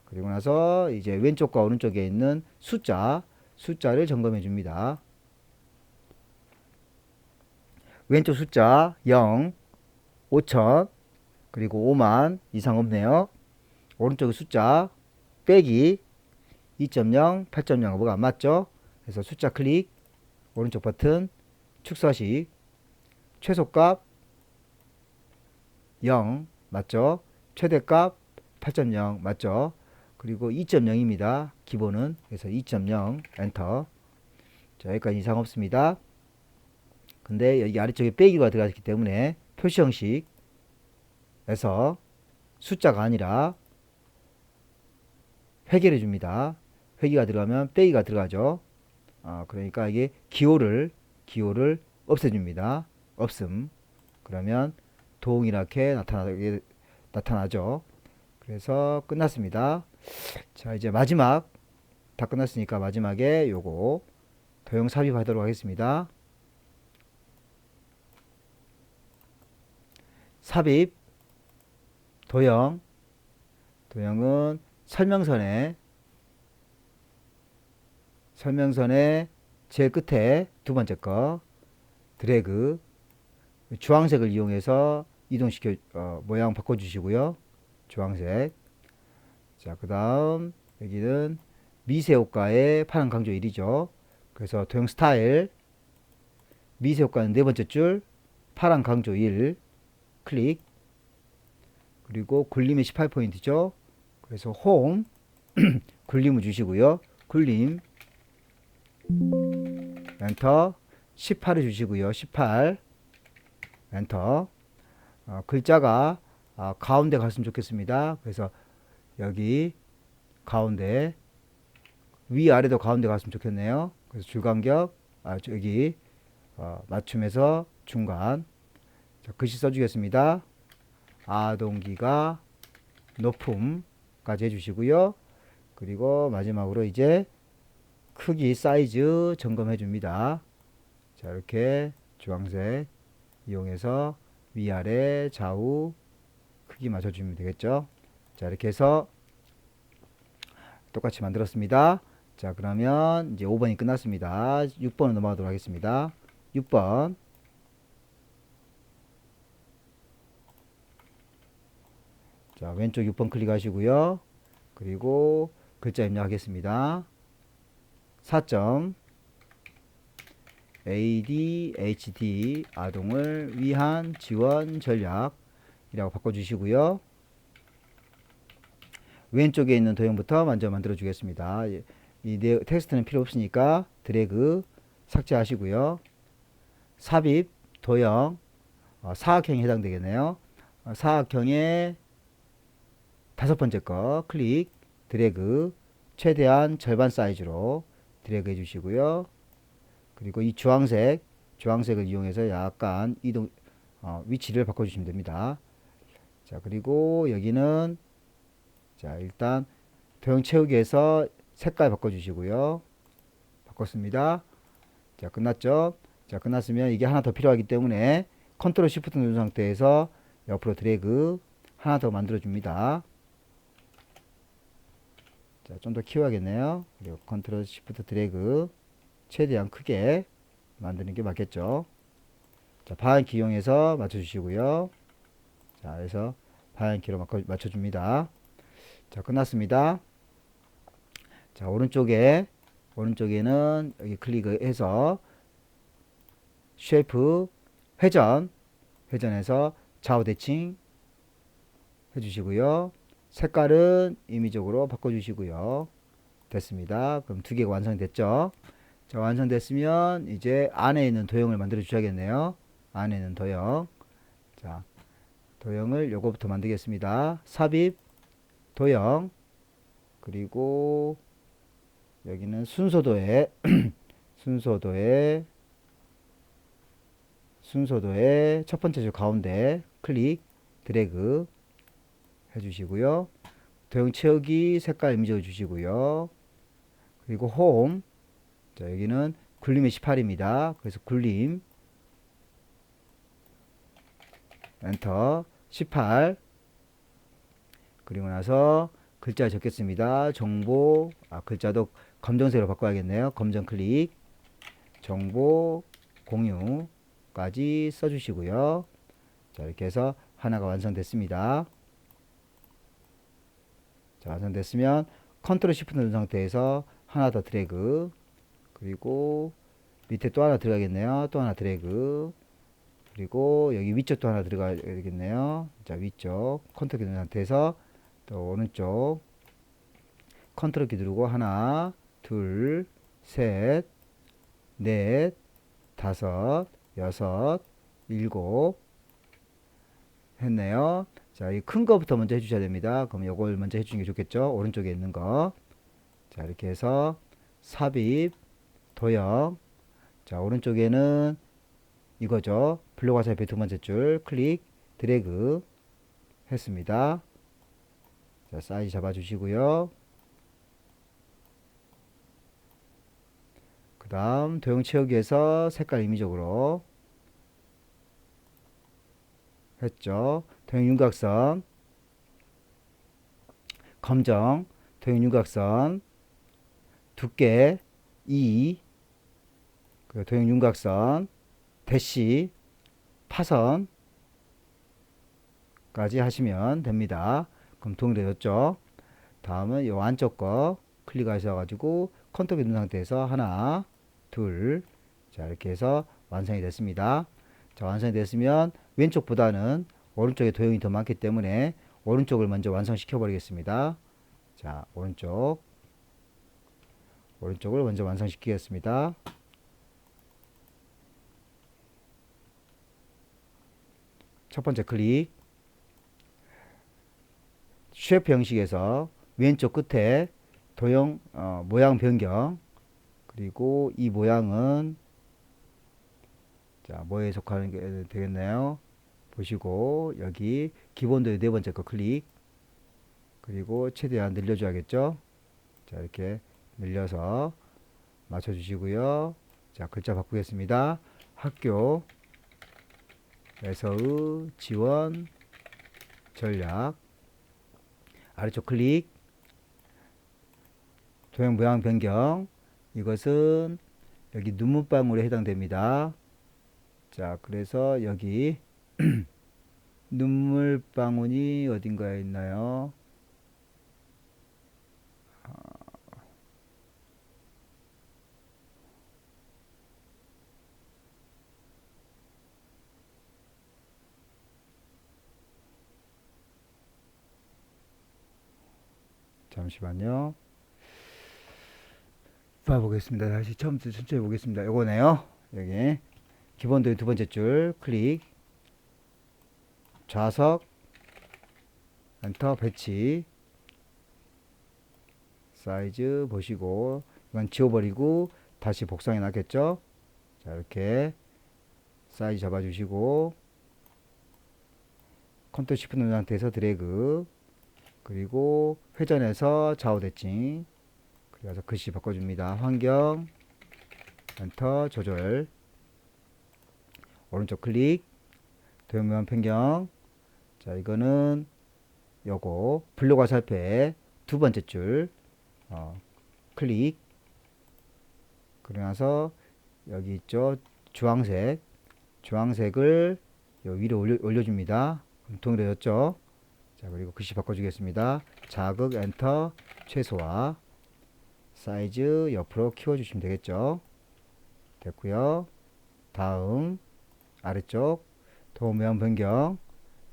그리고 나서 이제 왼쪽과 오른쪽에 있는 숫자를 점검해 줍니다. 왼쪽 숫자 0, 5천, 그리고 5만 이상 없네요. 오른쪽 숫자 빼기 2.0, 8.0 뭐가 안 맞죠? 그래서 숫자 클릭, 오른쪽 버튼, 축서식, 최소값 0 맞죠? 최대값 8.0 맞죠? 그리고 2.0입니다. 기본은. 그래서 2.0 엔터. 자, 여기까지 이상 없습니다. 근데 여기 아래쪽에 빼기가 들어갔기 때문에 표시 형식에서 숫자가 아니라 회계를 줍니다. 회계가 들어가면 빼기가 들어가죠. 그러니까 이게 기호를 없애줍니다. 없음. 그러면 동일하게 나타나죠. 그래서 끝났습니다. 자, 이제 마지막 다 끝났으니까 마지막에 요거 도형 삽입하도록 하겠습니다. 삽입 도형은 설명선에 제일 끝에 두 번째 거 드래그 주황색을 이용해서 이동시켜 모양 바꿔주시고요. 주황색. 자, 그 다음 여기는 미세 효과의 파란 강조 1이죠. 그래서 도형 스타일 미세 효과는 네 번째 줄 파란 강조 1 클릭. 그리고 굴림이 18포인트죠. 그래서 홈 굴림을 주시고요. 굴림 엔터 18을 주시고요. 18 엔터. 글자가 가운데 갔으면 좋겠습니다. 그래서 여기 가운데 위아래도 가운데 갔으면 좋겠네요. 그래서 줄간격 여기 맞춤에서 중간. 자, 글씨 써주겠습니다. 아동기가 높음까지 해주시고요. 그리고 마지막으로 이제 크기 사이즈 점검해 줍니다. 자, 이렇게 주황색 이용해서 위아래 좌우 크기 맞춰주면 되겠죠. 자, 이렇게 해서 똑같이 만들었습니다. 자, 그러면 이제 5번이 끝났습니다. 6번으로 넘어가도록 하겠습니다. 6번. 자, 왼쪽 6번 클릭하시고요. 그리고 글자 입력하겠습니다. 4점 ADHD 아동을 위한 지원 전략이라고 바꿔주시고요. 왼쪽에 있는 도형부터 먼저 만들어 주겠습니다. 이 텍스트는 필요 없으니까 드래그 삭제하시고요. 삽입 도형 사각형에 해당되겠네요. 사각형의 5번째 거 클릭 드래그 최대한 절반 사이즈로 드래그 해주시고요. 그리고 이 주황색을 이용해서 약간 이동 위치를 바꿔주시면 됩니다. 자, 그리고 여기는 자, 일단 도형 채우기에서 색깔 바꿔주시고요. 바꿨습니다. 자, 끝났죠? 자, 끝났으면 이게 하나 더 필요하기 때문에 컨트롤 시프트 누른 상태에서 옆으로 드래그 하나 더 만들어 줍니다. 자, 좀 더 키워야겠네요. 그리고 컨트롤 시프트 드래그 최대한 크게 만드는 게 맞겠죠. 자, 방향키 이용해서 맞춰주시고요. 자, 그래서 방향키로 맞춰줍니다. 자, 끝났습니다. 자, 오른쪽에는 여기 클릭해서 쉐이프 회전해서 좌우 대칭 해주시고요. 색깔은 임의적으로 바꿔주시고요. 됐습니다. 그럼 두 개가 완성됐죠. 자, 완성됐으면 이제 안에 있는 도형을 만들어 주셔야겠네요. 안에 있는 도형. 자, 도형을 요거부터 만들겠습니다. 삽입 도형 그리고 여기는 순서도에 순서도의 첫 번째 줄 가운데 클릭 드래그 해주시고요. 도형 채우기 색깔 임의적으로 주시고요. 그리고 홈. 자, 여기는 굴림의 18입니다. 그래서 굴림 엔터 18. 그리고 나서 글자 적겠습니다. 정보 글자도 검정색으로 바꿔야겠네요. 검정 클릭 정보 공유까지 써주시고요. 자, 이렇게 해서 하나가 완성됐습니다. 자, 완성됐으면 컨트롤 시프트 누른 상태에서 하나 더 드래그 그리고 밑에 또 하나 들어가겠네요. 또 하나 드래그 그리고 여기 위쪽 또 하나 들어가야겠네요. 자, 위쪽 컨트롤 키 누른 상태에서 또 오른쪽 컨트롤 키 누르고 하나 둘 셋 넷 다섯 여섯 일곱 했네요. 자, 이 큰 거부터 먼저 해주셔야 됩니다. 그럼 요걸 먼저 해주는 게 좋겠죠. 오른쪽에 있는 거. 자, 이렇게 해서 삽입 도형. 자, 오른쪽에는 이거죠. 블록 화살표 두 번째 줄 클릭 드래그 했습니다. 자, 사이즈 잡아주시고요. 그 다음 도형 채우기에서 색깔 임의적으로 했죠. 도형 윤곽선 검정 도형 윤곽선 두께 2 그리고 도형 윤곽선 대시 파선까지 하시면 됩니다. 그럼 동일해졌죠. 다음은 이 안쪽 거 클릭하셔가지고 컨트롤 누른 상태에서 하나 둘 자, 이렇게 해서 완성이 됐습니다. 자, 완성이 됐으면 왼쪽보다는 오른쪽에 도형이 더 많기 때문에 오른쪽을 먼저 완성시켜 버리겠습니다. 자, 오른쪽을 먼저 완성시키겠습니다. 첫 번째 클릭 쉐프 형식에서 왼쪽 끝에 도형 모양 변경 그리고 이 모양은 자, 뭐에 속하는 게 되겠나요? 보시고 여기 기본도의 네 번째 거 클릭 그리고 최대한 늘려줘야겠죠. 자, 이렇게 늘려서 맞춰주시고요. 자, 글자 바꾸겠습니다. 학교에서의 지원 전략 아래쪽 클릭 도형 모양 변경 이것은 여기 눈물방울에 해당됩니다. 자, 그래서 여기 눈물방울이 어딘가에 있나요? 잠시만요. 봐보겠습니다. 다시 처음부터 천천히 보겠습니다. 요거네요. 여기 기본 도형 두 번째 줄 클릭, 좌석, 엔터, 배치, 사이즈 보시고 이건 지워버리고 다시 복사해 놨겠죠. 자, 이렇게 사이즈 잡아주시고 컨트롤 시프트 누른 상태에서 드래그, 그리고 회전해서 좌우 대칭, 그래서 글씨 바꿔줍니다. 환경, 엔터, 조절, 오른쪽 클릭, 도형 모양 변경. 자, 이거는 요거 블록 화살표의 두 번째 줄 클릭, 그러고 나서 여기 있죠, 주황색을 요 위로 올려줍니다. 그럼 동일해졌죠. 자, 그리고 글씨 바꿔주겠습니다. 자극, 엔터, 최소화, 사이즈 옆으로 키워주시면 되겠죠. 됐고요. 다음 아래쪽 도형 모양 변경,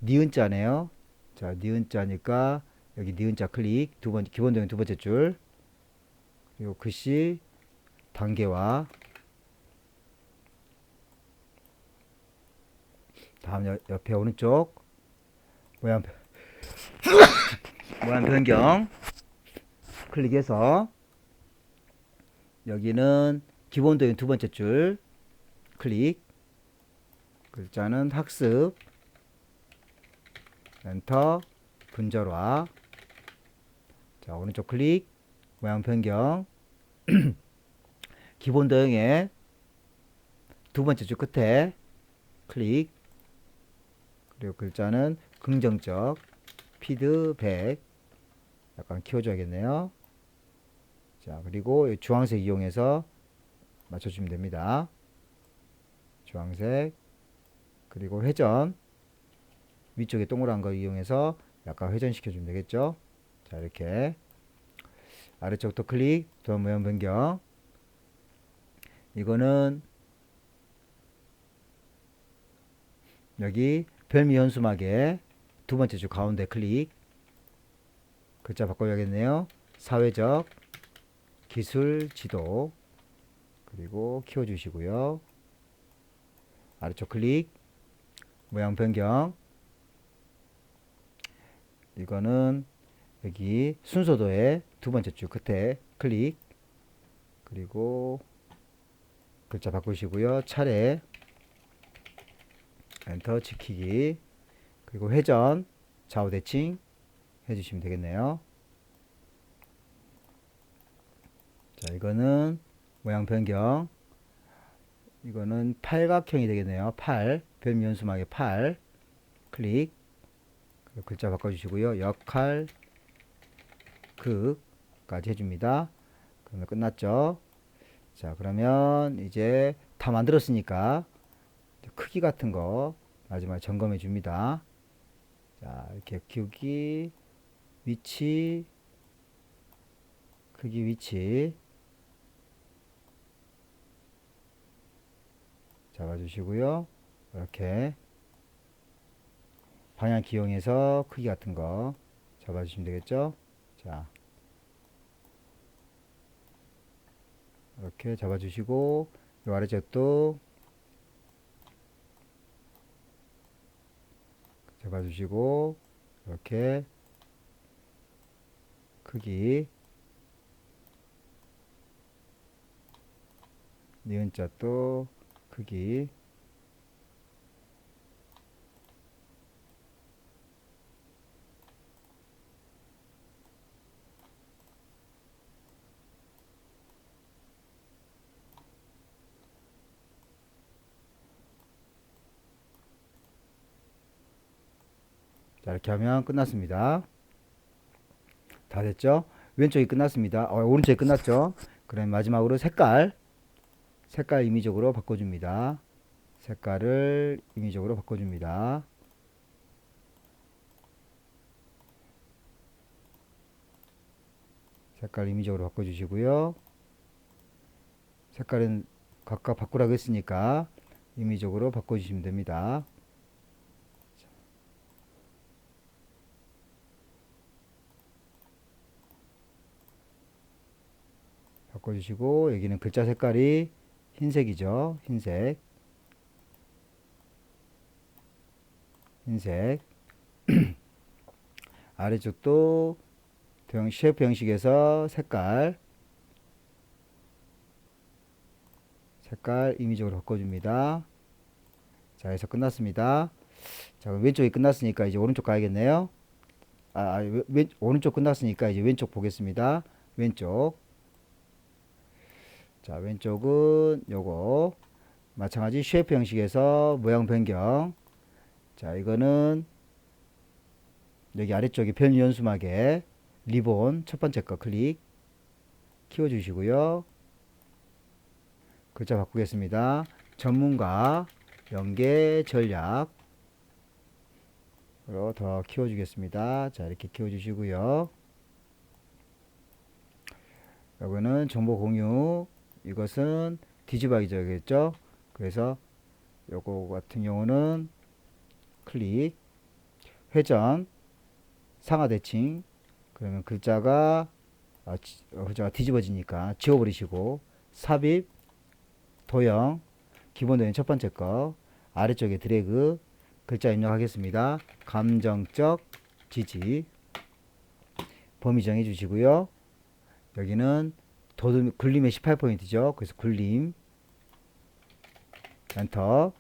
니은자네요. 자, 니은자니까 여기 니은자 클릭, 기본 도형 두 번째 줄, 그리고 글씨 단계와 다음 옆에 오른쪽 모양 변경 클릭해서 여기는 기본 도형 두 번째 줄 클릭, 글자는 학습, 엔터, 분절화. 자, 오른쪽 클릭, 모양 변경, 기본 도형의 두 번째 줄 끝에 클릭, 그리고 글자는 긍정적, 피드백, 약간 키워줘야겠네요. 자, 그리고 주황색 이용해서 맞춰주면 됩니다. 주황색, 그리고 회전, 위쪽에 동그란 거 이용해서 약간 회전시켜 주면 되겠죠. 자, 이렇게 아래쪽부터 클릭, 도형 모양 변경. 이거는 여기 별미 현수막의 두 번째 줄 가운데 클릭, 글자 바꿔야겠네요. 사회적, 기술, 지도, 그리고 키워주시고요. 아래쪽 클릭, 모양 변경. 이거는 여기 순서도의 두 번째 줄 끝에 클릭, 그리고 글자 바꾸시고요. 차례, 엔터, 지키기, 그리고 회전, 좌우 대칭 해주시면 되겠네요. 자, 이거는 모양 변경. 이거는 팔각형이 되겠네요. 별미 현수막의 8 클릭, 그리고 글자 바꿔주시고요. 역할, 극까지 해줍니다. 그러면 끝났죠. 자, 그러면 이제 다 만들었으니까 크기 같은 거 마지막에 점검해 줍니다. 자, 이렇게 크기, 위치, 크기, 위치 잡아주시고요. 이렇게 방향키 이용해서 크기 같은 거 잡아주시면 되겠죠. 자, 이렇게 잡아주시고 이 아래쪽도 잡아주시고 이렇게 크기, 니은자 또 크기, 자, 이렇게 하면 끝났습니다. 다 됐죠? 왼쪽이 끝났습니다. 오른쪽이 끝났죠? 그럼 마지막으로 색깔 임의적으로 바꿔줍니다. 색깔을 임의적으로 바꿔줍니다. 색깔 임의적으로 바꿔주시고요. 색깔은 각각 바꾸라고 했으니까 임의적으로 바꿔주시면 됩니다. 바꿔주시고 여기는 글자 색깔이 흰색이죠. 흰색. 아래쪽도 셰프 형식에서 색깔 임의적으로 바꿔줍니다. 자, 해서 끝났습니다. 자, 그럼 왼쪽이 끝났으니까 이제 오른쪽 가야겠네요. 오른쪽 끝났으니까 이제 왼쪽 보겠습니다. 왼쪽. 자, 왼쪽은 요거 마찬가지 쉐이프 형식에서 모양 변경. 자, 이거는 여기 아래쪽에 별 연수막에 리본 첫 번째 거 클릭 키워주시고요. 글자 바꾸겠습니다. 전문가 연계 전략으로 더 키워주겠습니다. 자, 이렇게 키워주시고요. 이거는 정보 공유, 이것은 뒤집어지겠죠. 그래서 요거 같은 경우는 클릭, 회전, 상하 대칭. 그러면 글자가 뒤집어지니까 지워버리시고, 삽입, 도형, 기본 도형 첫 번째 거 아래쪽에 드래그, 글자 입력하겠습니다. 감정적 지지, 범위 정해 주시고요. 여기는 굴림의 18포인트죠. 그래서 굴림 엔터.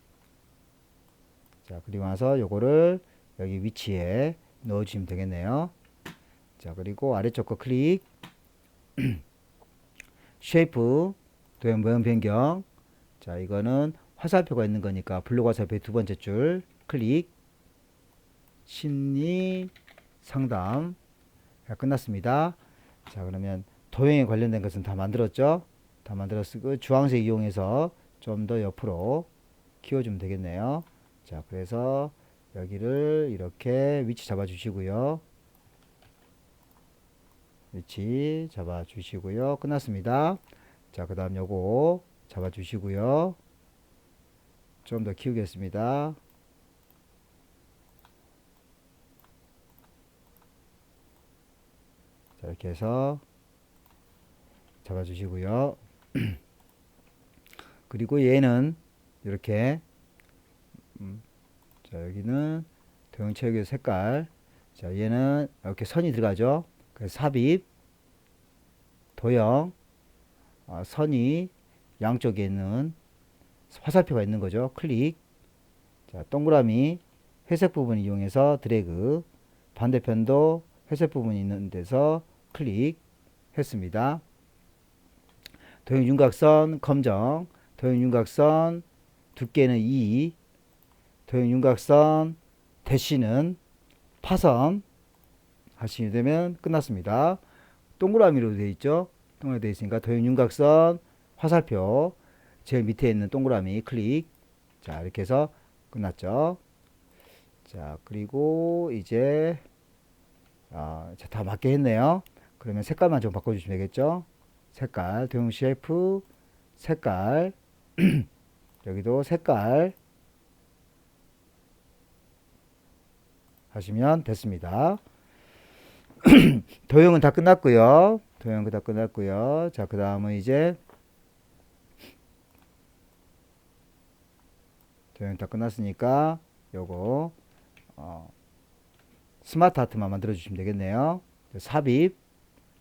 자, 그리고 나서 요거를 여기 위치에 넣어주시면 되겠네요. 자, 그리고 아래쪽 거 클릭, 쉐이프 도형 모양 변경. 자, 이거는 화살표가 있는 거니까 블록 화살표의 두 번째 줄 클릭, 심리 상담. 자, 끝났습니다. 자, 그러면 도형에 관련된 것은 다 만들었죠. 다 만들었고 주황색 이용해서 좀 더 옆으로 키워주면 되겠네요. 자, 그래서 여기를 이렇게 위치 잡아 주시고요. 위치 잡아 주시고요. 끝났습니다. 자, 그 다음 요거 잡아 주시고요. 좀 더 키우겠습니다. 자, 이렇게 해서 잡아 주시고요. 그리고 얘는 이렇게 자, 여기는 도형체육의 색깔. 자, 얘는 이렇게 선이 들어가죠. 그래서 삽입, 도형, 선이 양쪽에 있는 화살표가 있는 거죠. 클릭. 자, 동그라미 회색 부분 이용해서 드래그, 반대편도 회색 부분이 있는 데서 클릭 했습니다. 도형 윤곽선 검정, 도형 윤곽선 두께는 2, 도형 윤곽선 대시는 파선 하시게 되면 끝났습니다. 동그라미로 되어 있죠. 동그라미 되어 있으니까 도형 윤곽선 화살표 제일 밑에 있는 동그라미 클릭. 자, 이렇게 해서 끝났죠. 자, 그리고 이제 다 맞게 했네요. 그러면 색깔만 좀 바꿔주시면 되겠죠. 색깔, 도형 쉐이프 색깔 여기도 색깔 하시면 됐습니다. 도형은 다 끝났고요. 도형 다 끝났고요. 자, 그 다음은 이제 도형 다 끝났으니까 요거 스마트 아트만 만들어 주시면 되겠네요. 삽입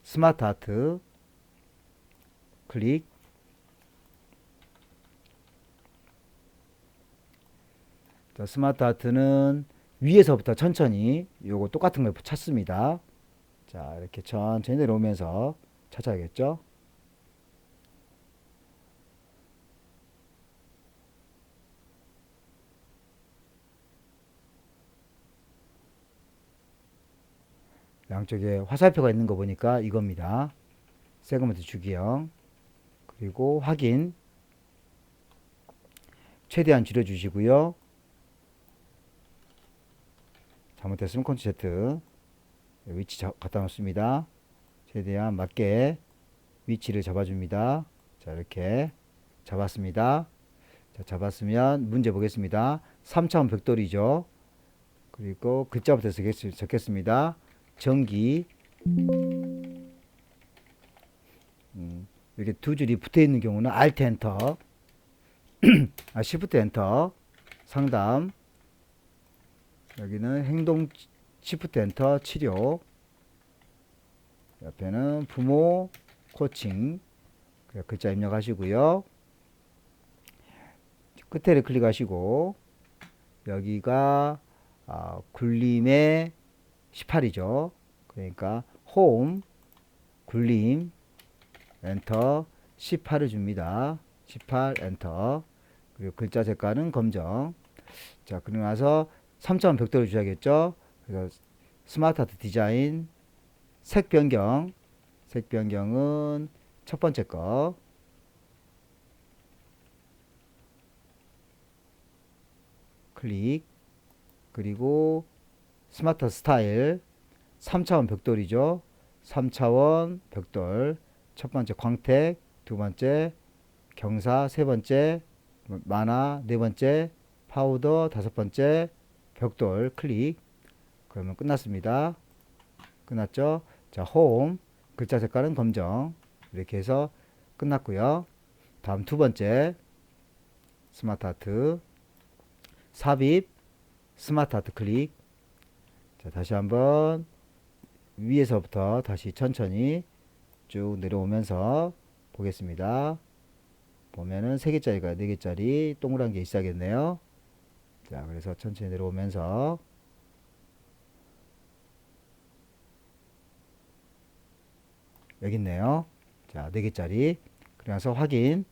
스마트 아트 클릭. 자, 스마트 아트는 위에서부터 천천히 요거 똑같은 걸 찾습니다. 자, 이렇게 천천히 내려오면서 찾아야겠죠. 양쪽에 화살표가 있는 거 보니까 이겁니다. 세그먼트 주기형. 그리고 확인. 최대한 줄여 주시고요. 잘못됐으면 컨트롤 Z. 위치 갖다 놓습니다. 최대한 맞게 위치를 잡아줍니다. 자, 이렇게 잡았습니다. 자, 잡았으면 문제 보겠습니다. 3차원 벽돌이죠. 그리고 글자부터 적겠습니다. 전기 이렇게 두 줄이 붙어 있는 경우는 Alt 엔터, Shift 엔터, 상담. 여기는 행동 Shift 엔터, 치료. 옆에는 부모 코칭. 글자 입력하시고요. 끝에를 클릭하시고 여기가 굴림의 18이죠. 그러니까 홈 굴림 엔터 18을 줍니다. 18 엔터. 그리고 글자 색깔은 검정. 자, 그리고 나서 3차원 벽돌을 주셔야겠죠. 그래서 스마트 아트 디자인 색 변경. 색 변경은 첫 번째 거. 클릭. 그리고 스마트 스타일 3차원 벽돌이죠. 3차원 벽돌. 첫 번째 광택, 두 번째 경사, 세 번째 만화, 네 번째 파우더, 다섯 번째 벽돌. 클릭. 그러면 끝났습니다. 끝났죠? 자, 홈. 글자 색깔은 검정. 이렇게 해서 끝났고요. 다음 두 번째 스마트 아트 삽입 스마트 아트 클릭. 자, 다시 한번 위에서부터 다시 천천히 쭉 내려오면서 보겠습니다. 보면은 3개짜리가 4개짜리 동그란 게 있어야겠네요. 자, 그래서 천천히 내려오면서 여기 있네요. 자, 4개짜리. 그래서 확인.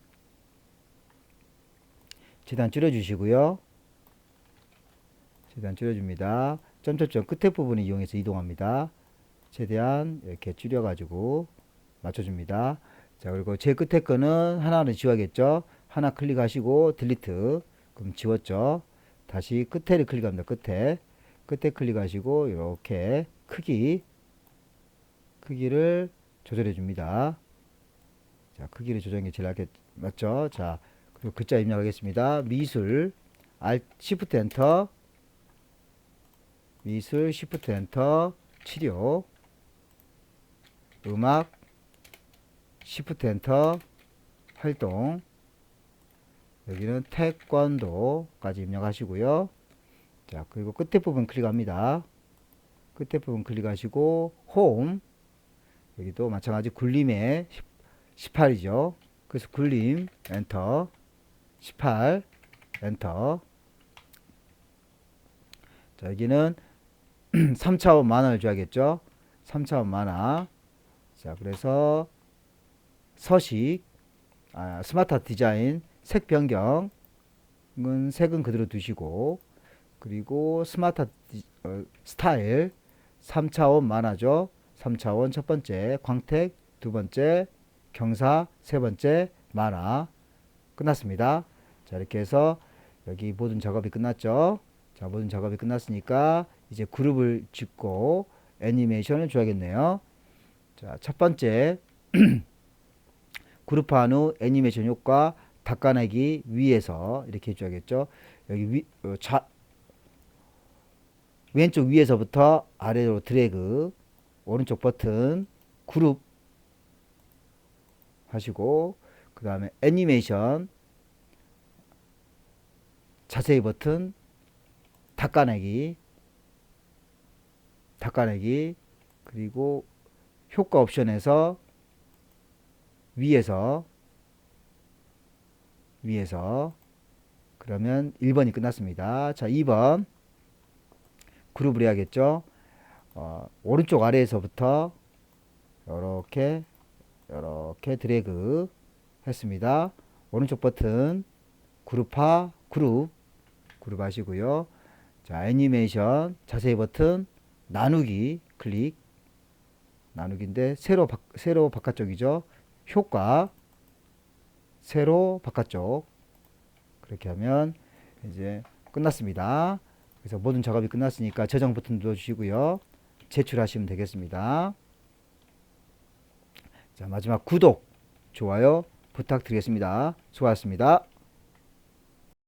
최대한 줄여주시고요. 최대한 줄여줍니다. 점점점 끝에 부분을 이용해서 이동합니다. 최대한 이렇게 줄여가지고 맞춰줍니다. 자, 그리고 제일 끝에 거는 하나는 지워야겠죠. 하나 클릭하시고 딜리트. 그럼 지웠죠. 다시 끝에를 클릭합니다. 끝에 클릭하시고 이렇게 크기를 조절해 줍니다. 자, 크기를 조정이 게 제일 맞죠. 자, 그리고 글자 입력하겠습니다. 미술 Alt Shift 엔터. 미술 Shift 엔터. 치료 음악 Shift 엔터. 활동. 여기는 태권도까지 입력하시고요. 자, 그리고 끝에 부분 클릭합니다. 끝에 부분 클릭하시고 홈. 여기도 마찬가지 굴림의 18이죠. 그래서 굴림 엔터 18 엔터. 자, 여기는 3차원 만화를 줘야겠죠. 3차원 만화. 자, 그래서 서식 스마트 아트 디자인 색 변경은 색은 그대로 두시고 그리고 스마트 아트 스타일 3차원 만화죠. 3차원 첫 번째 광택, 두 번째 경사, 세 번째 만화. 끝났습니다. 자, 이렇게 해서 여기 모든 작업이 끝났죠. 자, 모든 작업이 끝났으니까 이제 그룹을 짓고 애니메이션을 줘야겠네요. 자, 첫 번째 그룹한 후 애니메이션 효과 닦아내기 위에서 이렇게 해줘야겠죠. 여기 왼쪽 위에서부터 아래로 드래그, 오른쪽 버튼 그룹 하시고 그 다음에 애니메이션 자세히 버튼 닦아내기 그리고 효과 옵션에서 위에서 그러면 1번이 끝났습니다. 자, 2번 그룹을 해야겠죠. 오른쪽 아래에서부터 이렇게 드래그 했습니다. 오른쪽 버튼 그룹화 그룹 하시고요. 자, 애니메이션 자세히 버튼 나누기 클릭. 나누기인데 세로 바깥쪽이죠. 효과 세로 바깥쪽. 그렇게 하면 이제 끝났습니다. 그래서 모든 작업이 끝났으니까 저장 버튼 눌러주시고요. 제출하시면 되겠습니다. 자, 마지막 구독, 좋아요 부탁드리겠습니다. 수고하셨습니다.